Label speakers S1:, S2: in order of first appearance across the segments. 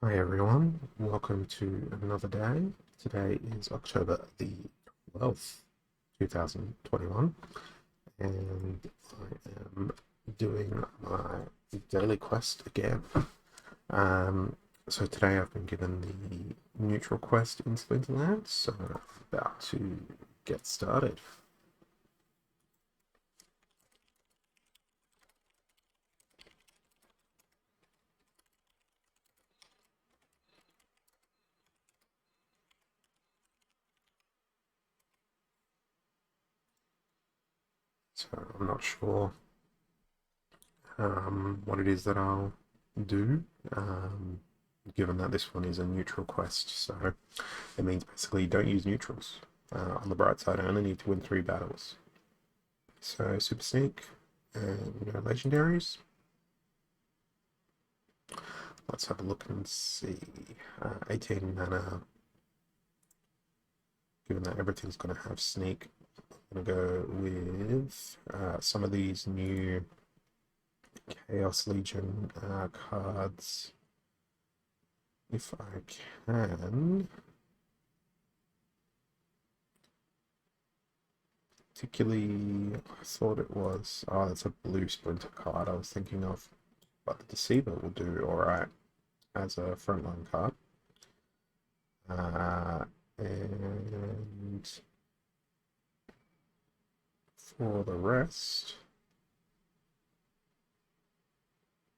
S1: Hi everyone, welcome to another day. Today is October the 12th, 2021, and I am doing my daily quest again. Um, so today I've been given the neutral quest in Splinterlands, so I'm about to get started. So I'm not sure what it is that I'll do, um, given that this one is a neutral quest. So it means basically don't use neutrals. On the bright side, I only need to win 3 battles. So Super Sneak and no legendaries. Let's have a look and see. 18 mana. Given that everything's going to have Sneak, I'm going to go with some of these new Chaos Legion cards. If I can. Particularly, I thought it was. Oh, that's a blue Splinter card I was thinking of. But the Deceiver will do alright as a frontline card. And for the rest,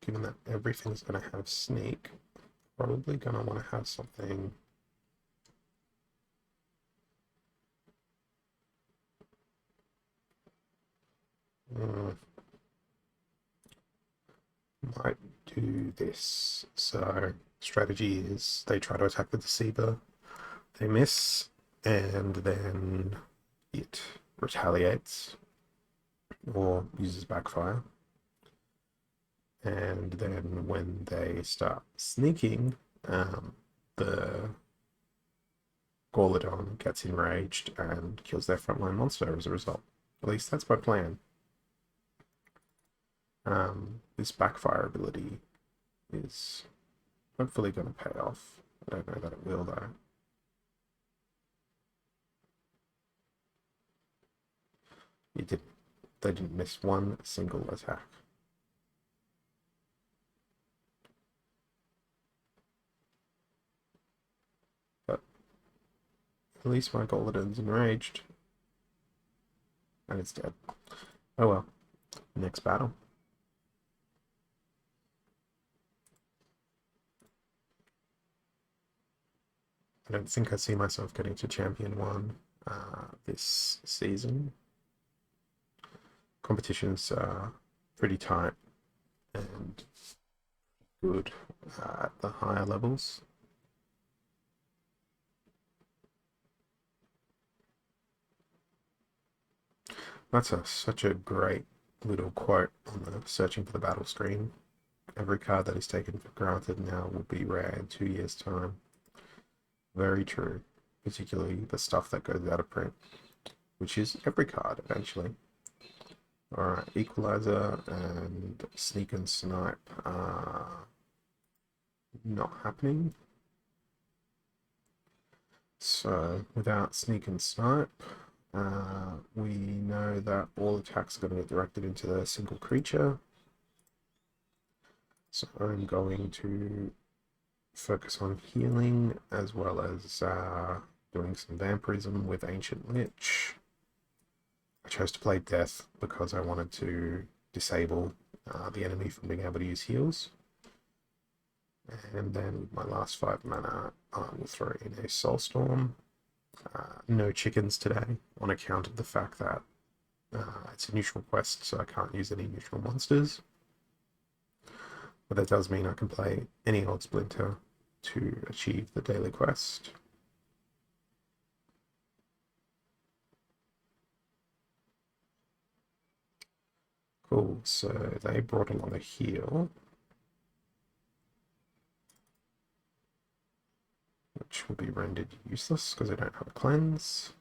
S1: given that everything's going to have Sneak, probably going to want to have something. Uh, might do this. So, strategy is they try to attack the Deceiver, they miss, and then it retaliates or uses backfire. And then when they start sneaking, the Gorlodon gets enraged and kills their frontline monster as a result. At least that's my plan. This backfire ability is hopefully going to pay off. I don't know that it will though. You did. They didn't miss one single attack. But at least my Golodon's enraged. And it's dead. Oh well. Next battle. I don't think I see myself getting to Champion 1 this season. Competitions are pretty tight and good at the higher levels. Such a great little quote on the searching for the battle screen. Every card that is taken for granted now will be rare in 2 years' time. Very true, particularly the stuff that goes out of print, which is every card eventually. Alright, Equalizer and Sneak and Snipe are not happening. So without Sneak and Snipe, we know that all attacks are going to get directed into a single creature. So I'm going to focus on healing as well as doing some vampirism with Ancient Lich. I chose to play Death because I wanted to disable the enemy from being able to use heals. And then with my last 5 mana, I will throw in a Soulstorm. No chickens today on account of the fact that it's a neutral quest, so I can't use any neutral monsters. But that does mean I can play any old Splinter to achieve the daily quest. Cool, so they brought along a heal, which will be rendered useless because I don't have a cleanse.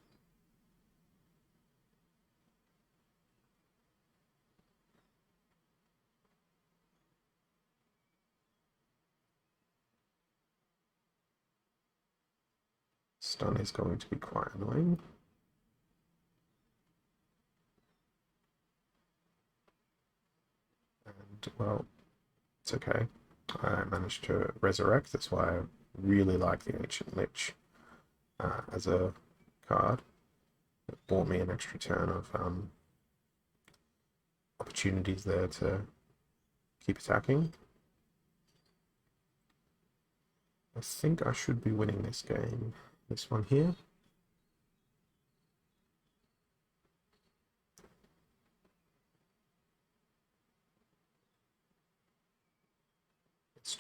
S1: Stun is going to be quite annoying. And, well, it's okay. I managed to resurrect. That's why I really like the Ancient Lich as a card. It bought me an extra turn of opportunities there to keep attacking. I think I should be winning this game. This one here.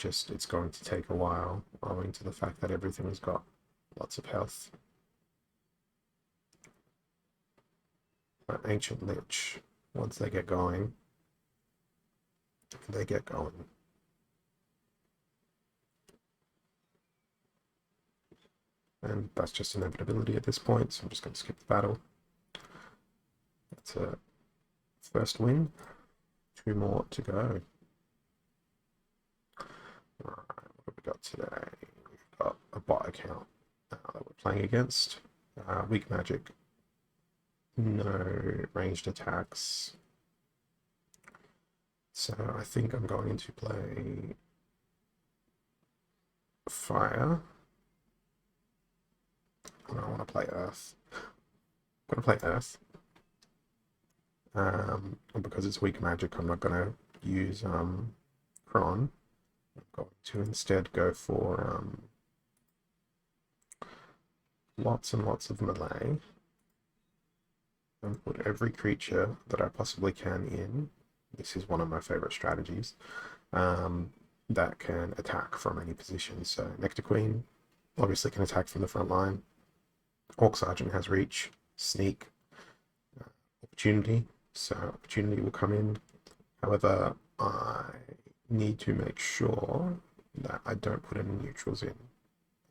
S1: It's going to take a while, owing to the fact that everything's got lots of health. But Ancient Lich, once they get going, they get going. And that's just inevitability at this point, so I'm just going to skip the battle. That's a first win. 2 more to go. Alright, what have we got today? We've got a bot account that we're playing against. Weak magic. No ranged attacks. So I think I'm going to play fire. I don't want to play earth. I'm going to play earth. Because it's weak magic, I'm not going to use Kron. I'm going to instead go for lots and lots of melee. And put every creature that I possibly can in. This is one of my favorite strategies. That can attack from any position. So Nectar Queen obviously can attack from the front line. Orc Sergeant has reach, sneak, opportunity. So opportunity will come in. However, I need to make sure that I don't put any neutrals in,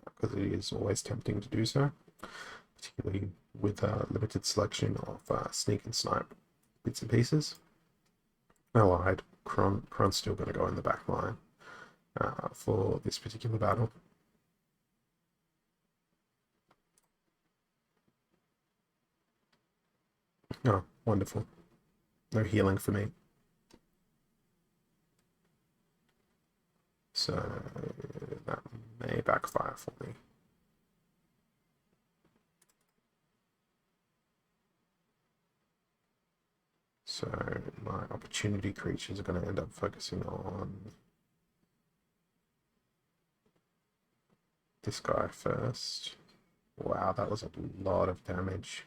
S1: because it is always tempting to do so, particularly with a limited selection of sneak and snipe bits and pieces. Allied, Kron's still going to go in the back line for this particular battle. Oh, wonderful. No healing for me. So that may backfire for me. So my opportunity creatures are going to end up focusing on this guy first. Wow, that was a lot of damage.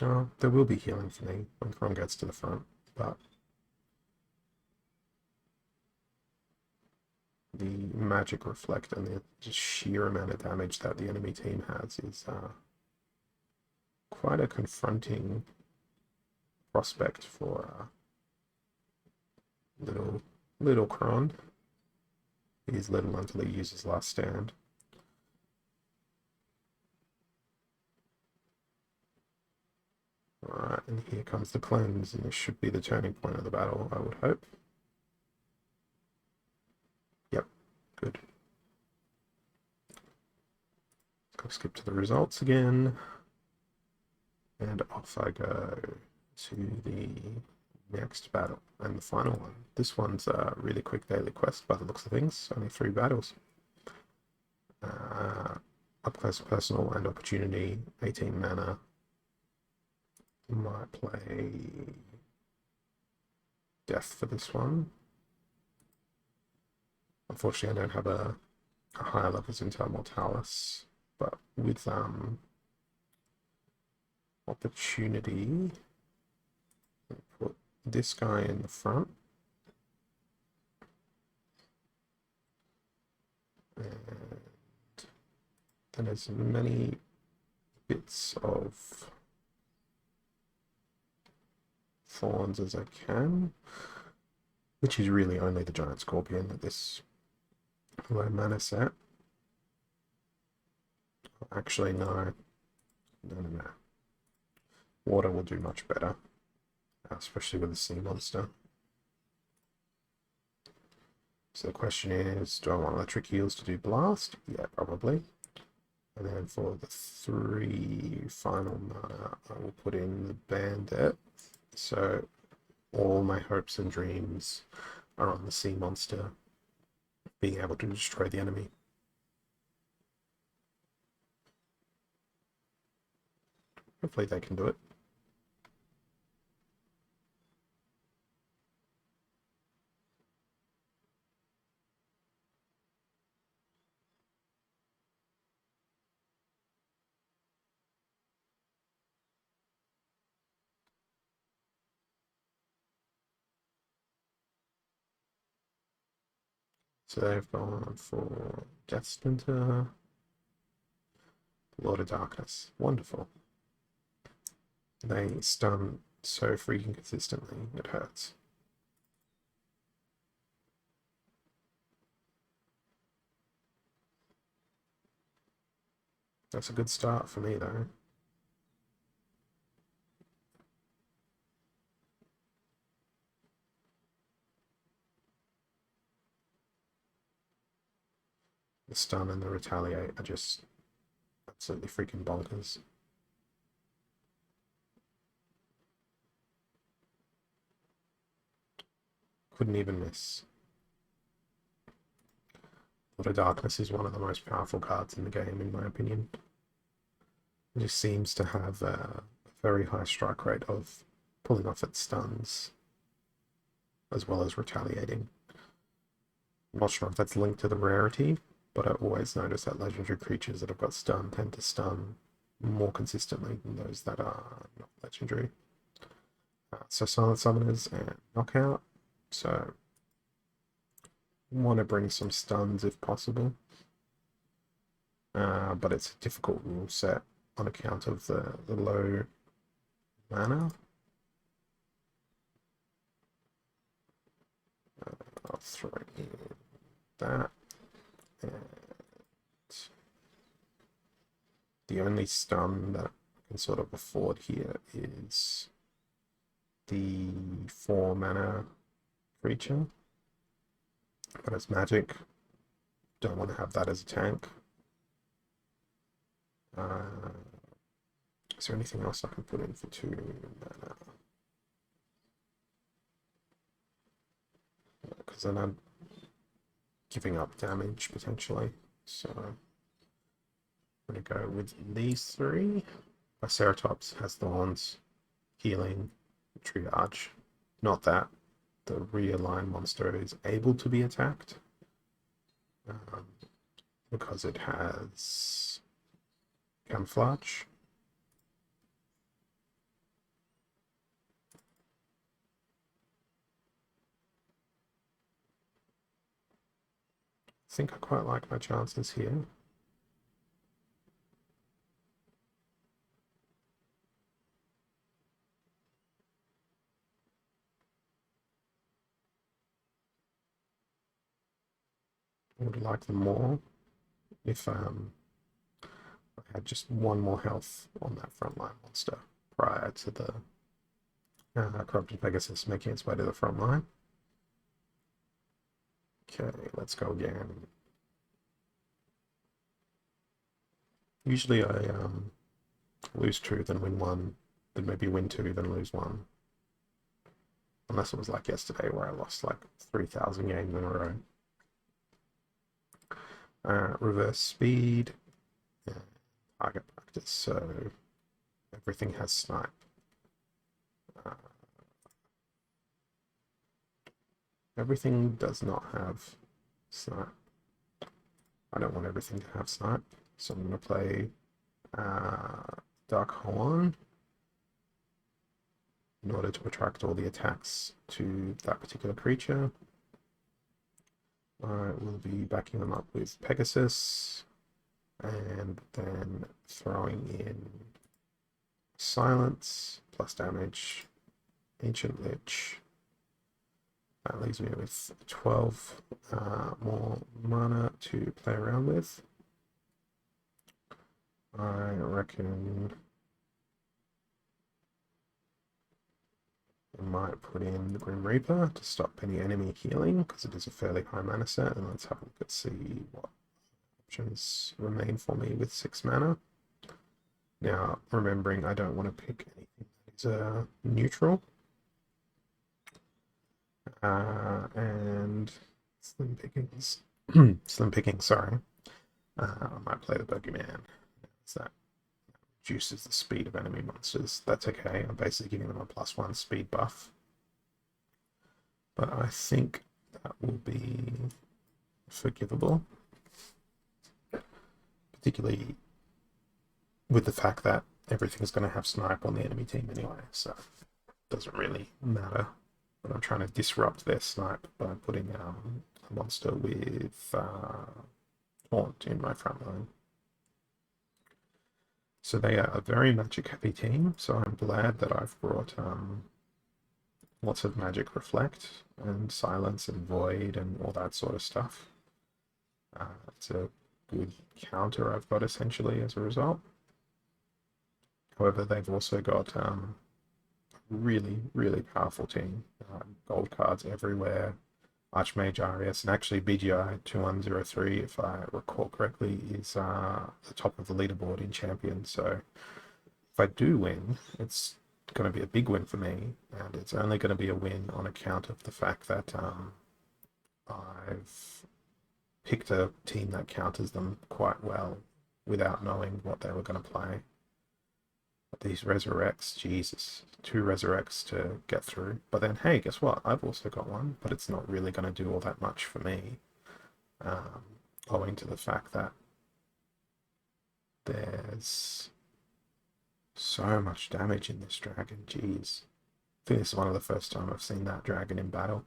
S1: Oh, there will be healing for me when Kron gets to the front, but the magic reflect and the just sheer amount of damage that the enemy team has is quite a confronting prospect for little Kron. He's little until he uses last stand. Alright, and here comes the cleanse, and this should be the turning point of the battle, I would hope. Yep, good. Let's go skip to the results again. And off I go to the next battle, and the final one. This one's a really quick daily quest by the looks of things, only 3 battles. Up close personal and opportunity, 18 mana. Might play death for this one. Unfortunately, I don't have a higher level Zintel Mortalis, but with opportunity, put this guy in the front. And then as many bits of thorns as I can, which is really only the giant scorpion at this low mana set. Actually, no. Water will do much better. especially with the sea monster. So the question is, do I want electric heals to do blast? Yeah, probably. And then for the 3 final mana, I will put in the bandit. So all my hopes and dreams are on the sea monster being able to destroy the enemy. Hopefully they can do it. So they've gone for Death Splinter, Lord of Darkness. Wonderful. They stun so freaking consistently, it hurts. That's a good start for me, though. The stun and the retaliate are just absolutely freaking bonkers. Couldn't even miss. Lord of Darkness is one of the most powerful cards in the game, in my opinion. It just seems to have a very high strike rate of pulling off its stuns, as well as retaliating. I'm not sure if that's linked to the rarity, but I always notice that legendary creatures that have got stun tend to stun more consistently than those that are not legendary. So Silent Summoners and Knockout. So want to bring some stuns if possible. But it's a difficult rule set on account of the low mana. I'll throw in that. And the only stun that I can sort of afford here is the 4 mana creature. But it's magic. Don't want to have that as a tank. Is there anything else I can put in for 2 mana? Because then I'm giving up damage potentially. So I'm going to go with these 3. Triceratops has thorns, healing, triage. Not that the rear line monster is able to be attacked, because it has camouflage. I think I quite like my chances here. I would like them more if I had just 1 more health on that frontline monster prior to the Corrupted Pegasus making its way to the front line. Okay, let's go again. Usually I lose 2, then win 1, then maybe win 2, then lose 1. Unless it was like yesterday where I lost like 3,000 games in a row. Reverse speed, target practice, so everything has snipe. Everything does not have snipe. I don't want everything to have snipe, so I'm going to play Dark Horn in order to attract all the attacks to that particular creature. I will be backing them up with Pegasus, and then throwing in Silence, plus damage, Ancient Lich. That leaves me with 12 more mana to play around with. I reckon I'm might put in the Grim Reaper to stop any enemy healing, because it is a fairly high mana set, and let's have a look and see what options remain for me with 6 mana. Now, remembering I don't want to pick anything that is neutral. And Slim Pickings. Slim Pickings, sorry. I might play the Bogeyman. So that reduces the speed of enemy monsters. That's okay. I'm basically giving them a +1 speed buff. But I think that will be forgivable. Particularly with the fact that everything's going to have snipe on the enemy team anyway, so it doesn't really matter. But I'm trying to disrupt their snipe by putting a monster with Taunt in my front line. So they are a very magic heavy team, so I'm glad that I've brought lots of magic reflect and silence and void and all that sort of stuff. It's a good counter I've got essentially as a result. However, they've also got a really, really powerful team. Gold cards everywhere. Archmage Arius, and actually BGI 2103, if I recall correctly, is the top of the leaderboard in Champions. So if I do win, it's going to be a big win for me, and it's only going to be a win on account of the fact that I've picked a team that counters them quite well without knowing what they were going to play. These Resurrects, Jesus, 2 Resurrects to get through. But then, hey, guess what? I've also got one, but it's not really going to do all that much for me, owing to the fact that there's so much damage in this dragon. Jeez. I think this is one of the first time I've seen that dragon in battle.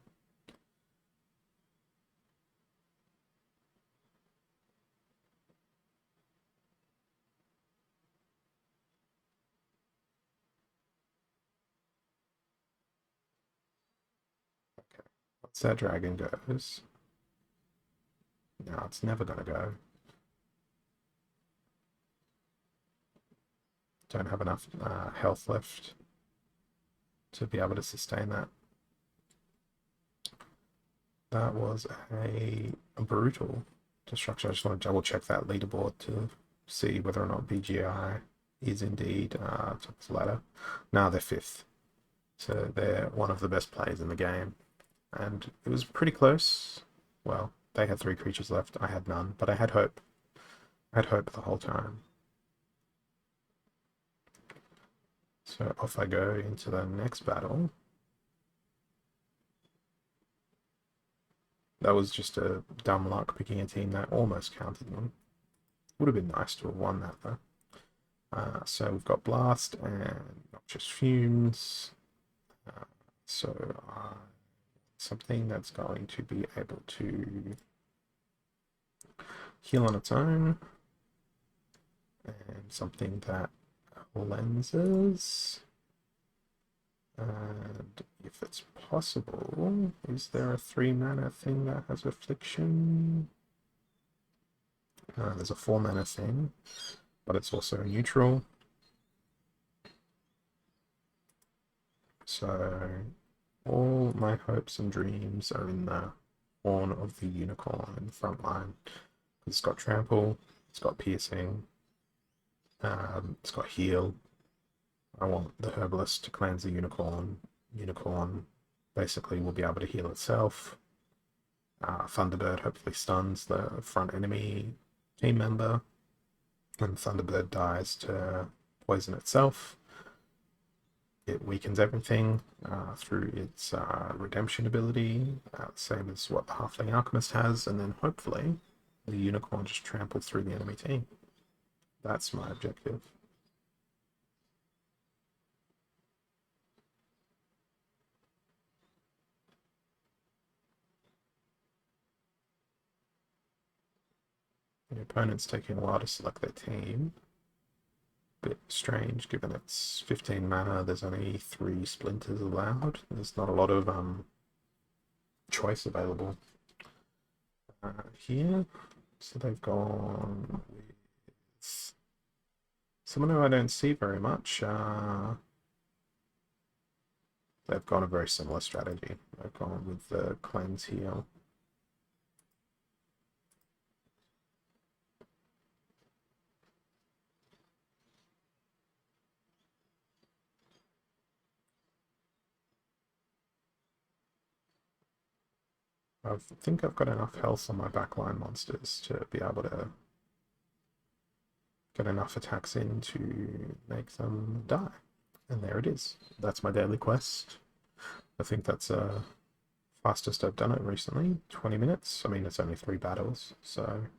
S1: Once that dragon goes, no, it's never going to go. Don't have enough health left to be able to sustain that. That was a brutal destruction. I just want to double check that leaderboard to see whether or not BGI is indeed top of the ladder. No, they're 5th. So they're one of the best players in the game. And it was pretty close. Well, they had 3 creatures left. I had none, but I had hope. I had hope the whole time. So off I go into the next battle. That was just a dumb luck picking a team that almost counted them. Would have been nice to have won that though. So we've got Blast and Noxious Fumes. So something that's going to be able to heal on its own. And something that cleanses. And if it's possible, is there a 3 mana thing that has Affliction? There's a 4 mana thing, but it's also neutral. So all my hopes and dreams are in the Horn of the Unicorn front line. It's got Trample, it's got Piercing, it's got Heal. I want the Herbalist to cleanse the Unicorn. Unicorn basically will be able to heal itself. Thunderbird hopefully stuns the front enemy team member. When Thunderbird dies to poison itself, it weakens everything through its redemption ability, same as what the Halfling Alchemist has, and then hopefully the Unicorn just tramples through the enemy team. That's my objective. The opponent's taking a while to select their team. Bit strange given it's 15 mana, there's only 3 splinters allowed. There's not a lot of choice available here. So they've gone with someone who I don't see very much. they've gone a very similar strategy. They've gone with the cleanse here. I think I've got enough health on my backline monsters to be able to get enough attacks in to make them die. And there it is. That's my daily quest. I think that's fastest I've done it recently. 20 minutes. I mean, it's only 3 battles, so I'm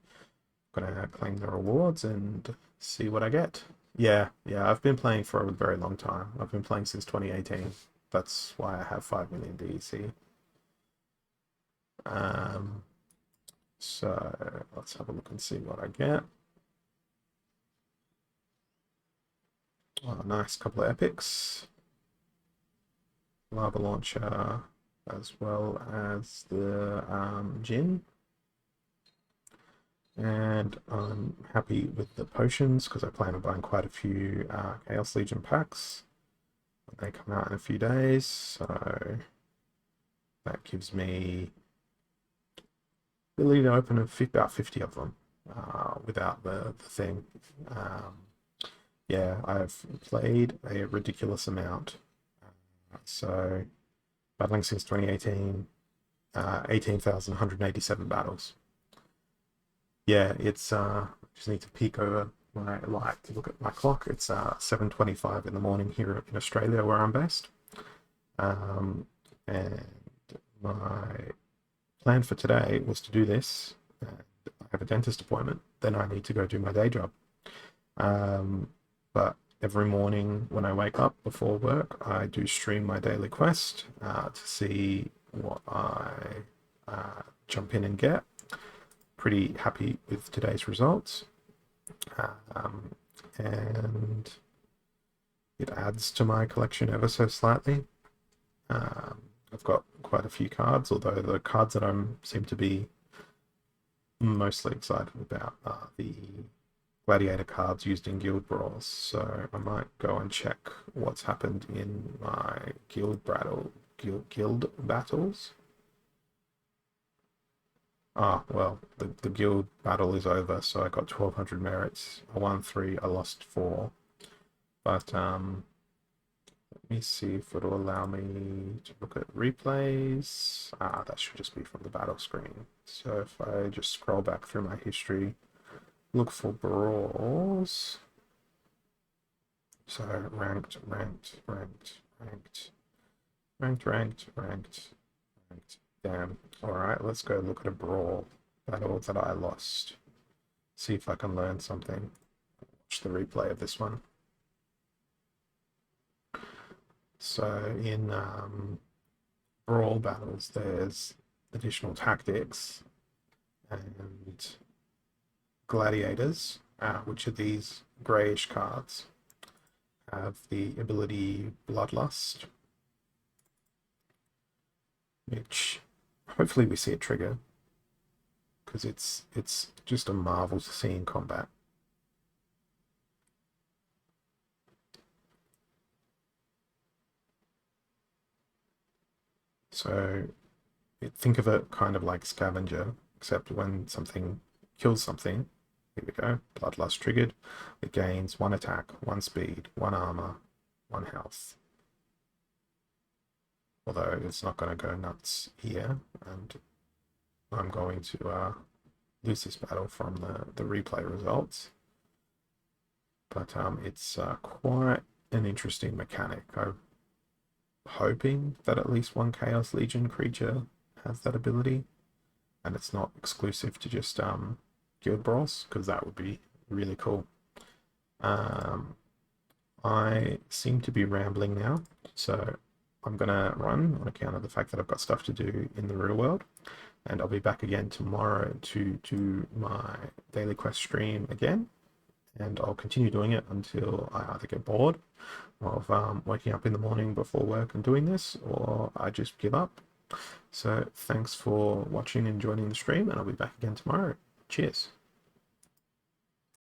S1: gonna claim the rewards and see what I get. Yeah, I've been playing for a very long time. I've been playing since 2018. That's why I have 5 million DEC. So let's have a look and see what I get. Oh, nice couple of epics. Lava launcher, as well as the gin. And I'm happy with the potions because I plan on buying quite a few Chaos Legion packs when they come out in a few days. So that gives me ability to open about 50 of them without the thing. Yeah, I've played a ridiculous amount. So battling since 2018, 18,187 battles. Yeah, it's just need to peek over my light to look at my clock. It's 7:25 in the morning here in Australia where I'm based. And my plan for today was to do this. I have a dentist appointment, then I need to go do my day job. But every morning when I wake up before work, I do stream my daily quest to see what I jump in and get. Pretty happy with today's results. And it adds to my collection ever so slightly. I've got quite a few cards, although the cards that I seem to be mostly excited about are the gladiator cards used in guild brawls. So I might go and check what's happened in my guild battles. Ah, well, the guild battle is over, so I got 1200 merits. I won 3, I lost 4. But let me see if it'll allow me to look at replays. Ah, that should just be from the battle screen. So if I just scroll back through my history, look for brawls. So ranked, damn. Alright, let's go look at a brawl battle that I lost. See if I can learn something. Watch the replay of this one. So in brawl battles, there's additional tactics and gladiators, which are these greyish cards, have the ability Bloodlust, which hopefully we see it trigger, because it's just a marvel to see in combat. So think of it kind of like Scavenger, except when something kills something, here we go, Bloodlust triggered, it gains 1 attack, 1 speed, 1 armor, 1 health. Although it's not going to go nuts here, and I'm going to lose this battle from the replay results. But it's quite an interesting mechanic. I'm hoping that at least one Chaos Legion creature has that ability, and it's not exclusive to just guild brawls, because that would be really cool. I seem to be rambling now, so I'm gonna run on account of the fact that I've got stuff to do in the real world, and I'll be back again tomorrow to do my daily quest stream again, and I'll continue doing it until I either get bored of waking up in the morning before work and doing this, or I just give up. So thanks for watching and joining the stream, and I'll be back again tomorrow. Cheers.